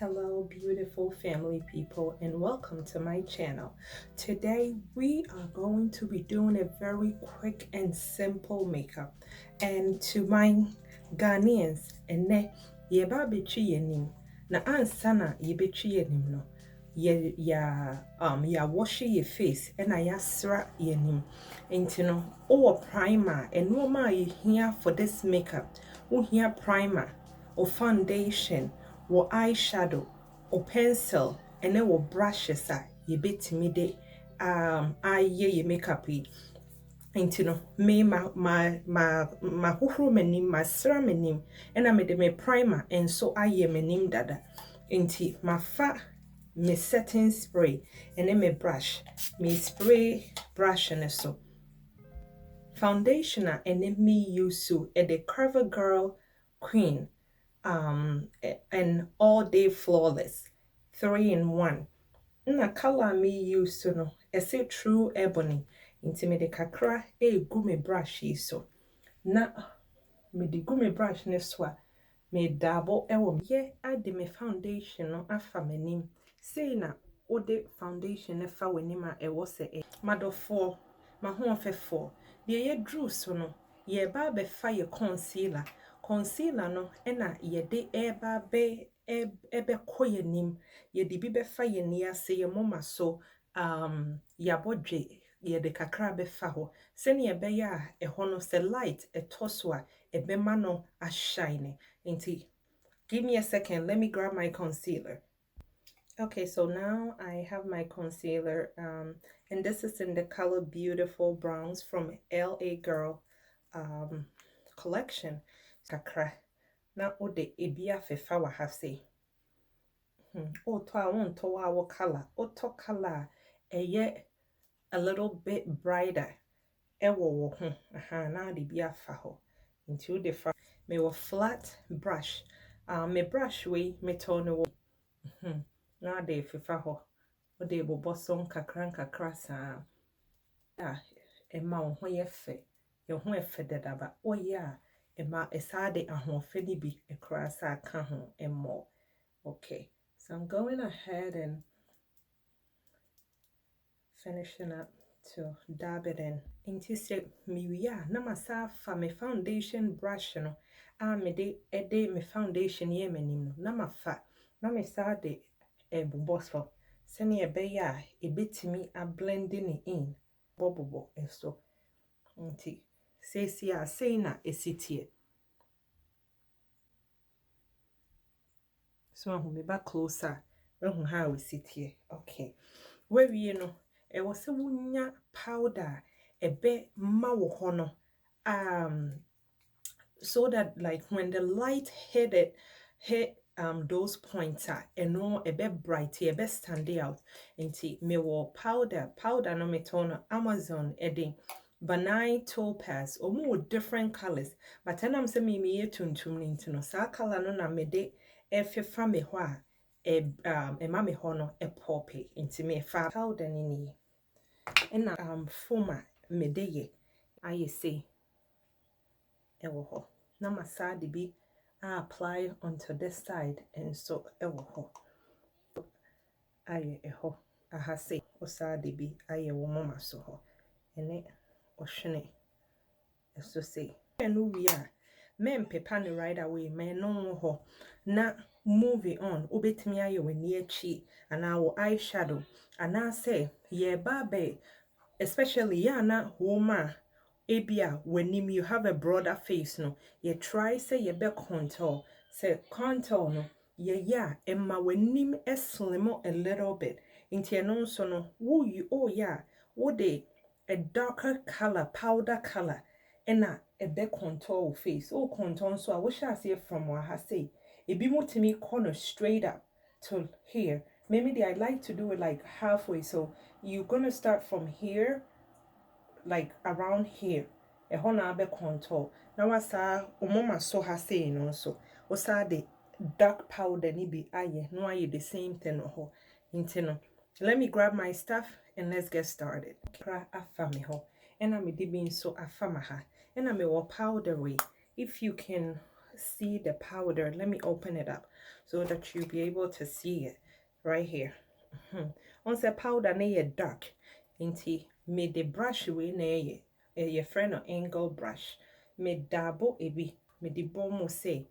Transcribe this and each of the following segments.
Hello beautiful family people, and welcome to my channel. Today we are going to be doing a very quick and simple makeup. And to my Ghanaians, ene yeba betri yenim na ansana yebetri yenim no ya wash your face and ya sra yenim. Enti no o primer and no ma you here for this makeup. O here primer or foundation or eyeshadow or pencil and then or brushes you bit me de ye makeup into no me ma hohoro manim masra manim and I made me primer and so aye manim dada into my fa me setting spray and then me brush me spray brush and so foundation and then me use so at the CoverGirl Queen and all day flawless 3-in-1 na color me use so no ese true ebony inti me de kakra gu me brush yi so na me de gu me brush ne so a me dabo ewo ye ade me foundation no afa manim sei na ode foundation ne fa wanim a ewo se madofo mahonfefo de ye drew so no ye ba be fa ye concealer no ena ye de eba be ebe koyenim ye de bi be fa ye ni ase ye moma so ya bodwe ye de kakra be fa ho se ne ye be ya ho no se light etoso a ebe ma no a shine nti give me a second, let me grab my concealer. Okay, so now I have my concealer and this is in the color Beautiful Browns from LA Girl collection. Kakra na ode ebia fefa wa ha say o to a won to wa color o to color eye a little bit brighter wo ho na de bia fa ho into the fa me wo flat brush me brush we me tone wo na de fefa ho o de boboson kakra sa ema ho ye fe ye ho efe dedaba o ya ema esade ahonfe ni bi ekra sa ka ho emo. Okay, so I'm going ahead and finishing up to dab it in into se mi ya na masa fa me foundation brush no me de me foundation ye manim no na mafa na me sa de bobosfo se ne ebe ya ebetimi a blending in bobobo eso nti say na esitie. So me back closer when how we sit here. Okay, where you know it was a wunya powder ebe ma wo ho no so that like when the light hit those points and no a bit bright a bit stand out into me wo powder no me tone Amazon edding benign topaz or more different colors but then I'm saying me tuntum into no sa color no na me de efefa me ho a ma me ho no a poppy into me fa powder ni na former me de ye I say ewo ho na masade bi apply onto this side and so ewo ho aye eho aha say osade bi aye wo mama so ho ene ohwene eso say enu wi a men pepa ne right away men no ho na moving on obetimi aye wani achi ana wo eyeshadow ana say ye babe especially ya na woman ebia when you have a broader face no you try say you be contour no yeah emma when slim a little bit into no so no wo you wo de a darker color powder color and a be contour face contour so I wish I see from what I say it be more to me corner straight up to here maybe I like to do it like halfway so you're gonna start from here like around here e ho na be contour na wasa umoma so ha say no so osa de dark powder ni bi aye no aye the same thing ho intino let me grab my stuff and let's get started. Kra afa me ho ena me de bin so afa ma ha ena me wo powder way if you can see the powder. Let me open it up so that you'll be able to see it right here. On the powder na dark. Inti me the brush we na your friend or angle brush. Me dabo ebi me the bomo say.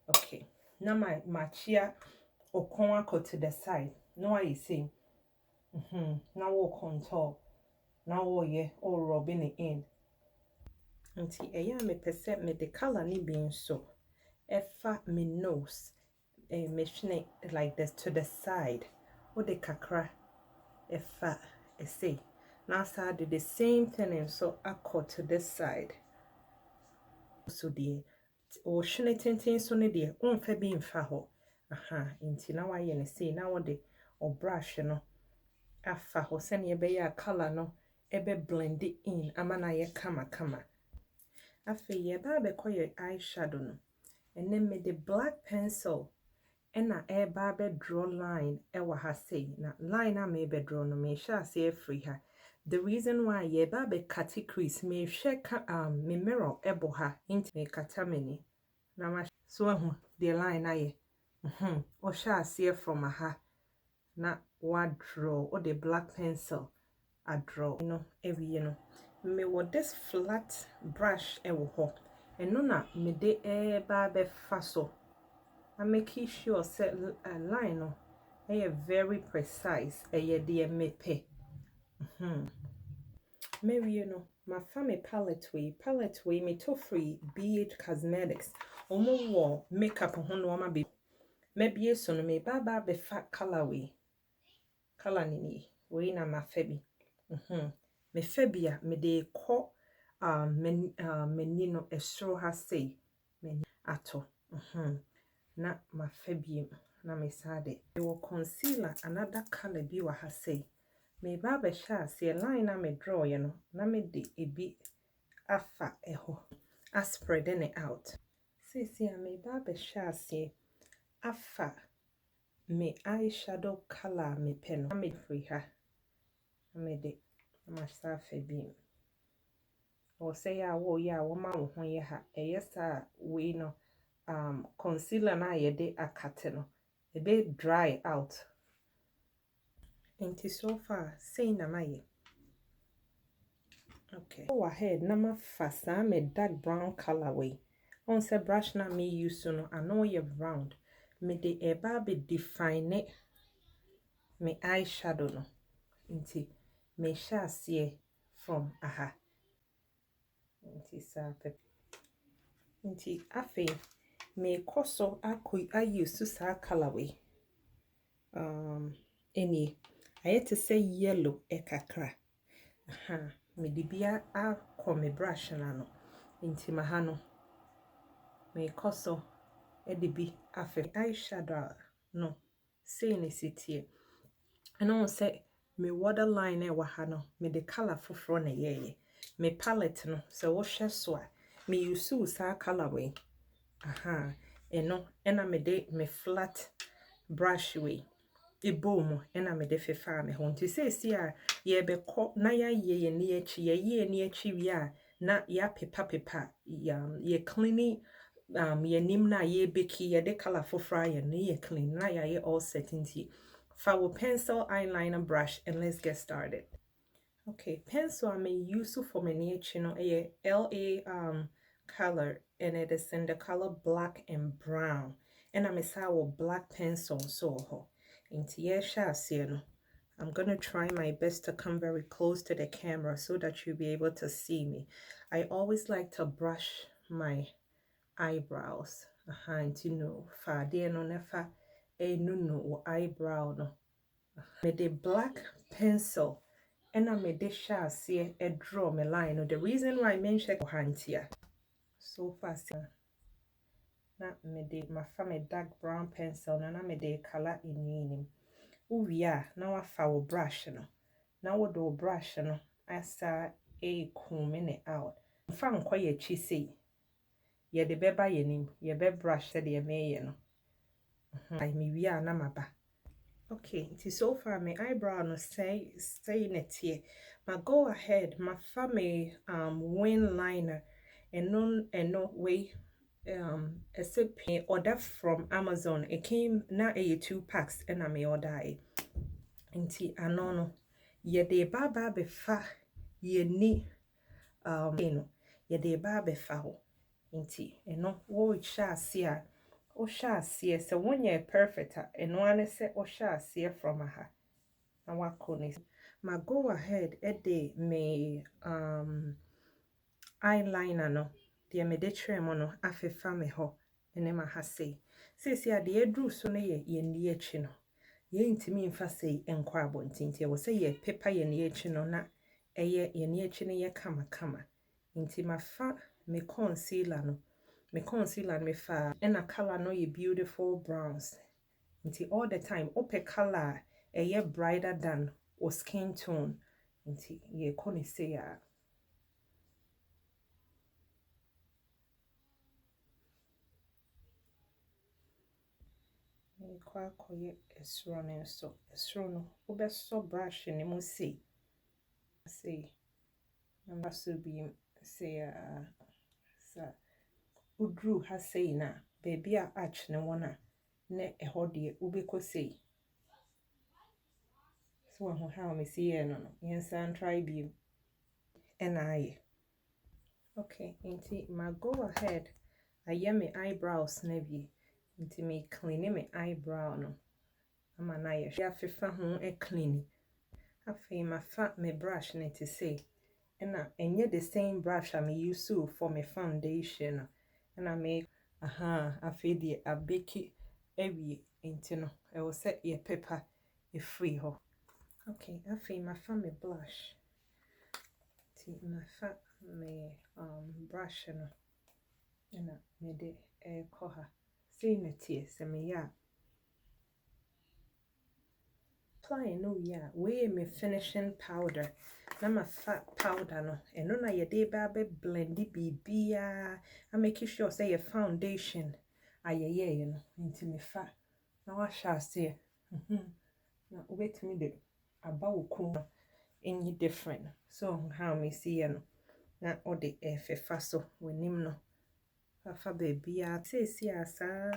Okay. Now my chia okon ako to the side. No I see. Now we'll contour. Now we all rubbing it in. Nti eya me pese me the color ni being so. Efa me nose. Me shine like this to the side. O de kakra. Efa say. Now I did the same thing and so I cut to this side. So the or shine tintin so ne de on fa bi mfa ho. Nti na wa ye ne say na wo de or brush no afa ho se ne be ya color no ebe blend it in amana ye kama. Afa ye ba be koye eyeshadow no. And then me the black pencil and na eba be draw line ewa ha say na line a me be draw no me sha say free ha. The reason why ye ba be cut crease me shake me mirror ebo ha into me katamini na ma so the line aye o sha say from ha na wa draw or the black pencil a draw every me with this flat brush ewo ho eno na me de eba be fa so I make sure set a line no very precise de me pe maybe my family palette way me to free cosmetics omo wo makeup ho no ma be maybe so no me baba be fat color ni we na ma fa bi me fa bia me de ko meni no esro ha sei meni ato na ma fa bi na me sade e wo concealer another color bi wa ha sei me baba sha se line na me draw ye no na me de ebi afa eho a spreading it out see me baba sha se afa me eyeshadow color me pen me free ha me de ma sa fa bi o say ya wo ma wo ho ye ha eyesa we no concealer na ye de akate no e be dry out into so far say na maye okay go ahead na ma fasa me dark brown color way on say brush na me use no I know you round me de eba be define it me eyeshadow no into me sha see from aha into sa into afi me koso I use to sa color way any I had to say yellow ekakra me dibia a me brush na no inti mahano me koso edibi afe eyeshadow no say ne sitie and on say me waterline e wa ha no me the color foforo na ye me palette no so wo hwe so a me use sa color way eno ena me de me flat brush way ebomu ena me de fefa me ho nti se a ye be ko na ya ye ni echi wi a na ya pepa ye cleaning ye nim na ye beki ye de color for fry ye clean na ya ye all set into fa wo pencil eyeliner brush and let's get started. Okay, pencil I may use for my echi no a LA color and it is in the color black and brown and I'm a black pencil so I'm gonna try my best to come very close to the camera so that you'll be able to see me. I always like to brush my eyebrows. Fade no nefa no eyebrow no. With the black pencil and I made this see a draw my line. The reason why I mentioned hand here so fast. Na me de my family dark brown pencil na me de color in uwia na wafa wo brush no na wo do brush no asa comb it out fa nkwa ye chi sei ye de beba ye nim ye be brush se de me ye no ai me wia na maba. Okay, so far my eyebrow no say it here but go ahead my family wing liner and no way a pay order from Amazon. It came na 2 packs and I may order it. Nti ano no ye de baba be fa ye ni no ye de baba fa ho. Nti eno wo hya ase a wo hya ase se wonye perfect a eno ane se wo hya ase from aha na wakoni ma go ahead e de me eyeliner no de me de trem no afefa me ho ene ma ha sei a de edru so no ye ni achi no ye ntimi mfa sei enkwa abontinti wo se ye pepa ye ni achi no na eye ye ni achi no ye kama nti mafa me concealer no me fa ena color no ye beautiful browns nti all the time ope color eye brighter than or skin tone nti ye koni say ya kwa koye esro ne so esro no obeso brush ne mo say number so be say sa udru ha say na baby a arch ne wona ne eho de ubeko say so ho how me see no no yensan try bi and I okay nti ma go ahead aye me eyebrows na bi nti me clean me eyebrow no ama na ye ya fefa ho e clean afei ma fa me brush na to say na enye the same brush I use for my foundation and I make afei de abeki ewie nti no e wo se ye pepper e free ho okay afei ma fa me blush ti ma fa me brush no na me de ko ha sei na tie se me ya apply no ya we me finishing powder na ma fa powder no eno na ye de ba be blend bibia I make sure say your foundation ayeye no nti me fa na wa sha se na obetimi de aba wokum any different so how me see no na ode fefa so wenim no fa bibia say asa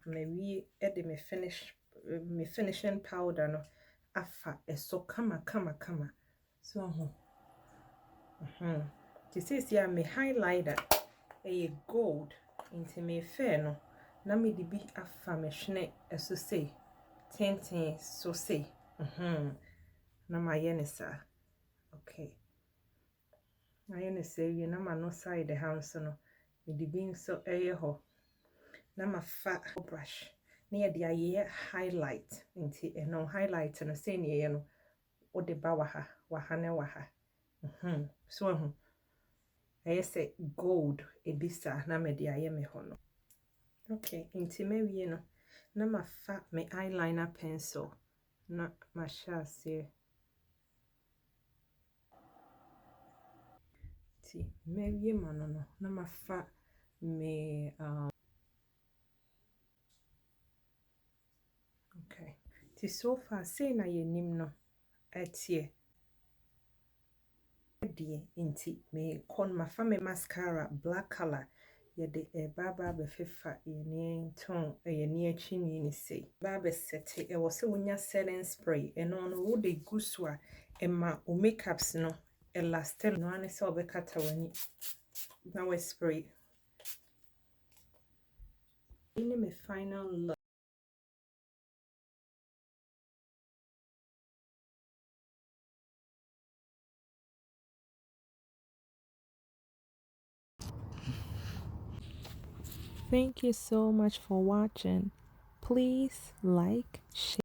me wi e de me finishing powder no afa eso kama so this ya me highlighter a gold into me fair no na me de bi afa me hwene eso say tenten so say na ma ye ne sa okay na ye ne say you na ma no side the house no me de bi so eye ho na ma fa brush na ye de aye highlight into no highlight no say ne ye no o de ba wa ha ne wa ha so I say gold ebisa na me de aye me ho no okay inti me wie no na ma fa me eyeliner pencil na ma sha se ti me wie ma no na ma fa me okay ti so far say na ye nim no etie die inti me kon ma fa me mascara black color ye de baba be fefa ye ni ton ye ni achi ni sei baba sete e wo se wonya setting spray eno no wo de gusua e ma o makeups no e lastel no ane se obekata wani na we spray ini me final look. Thank you so much for watching. Please like, share.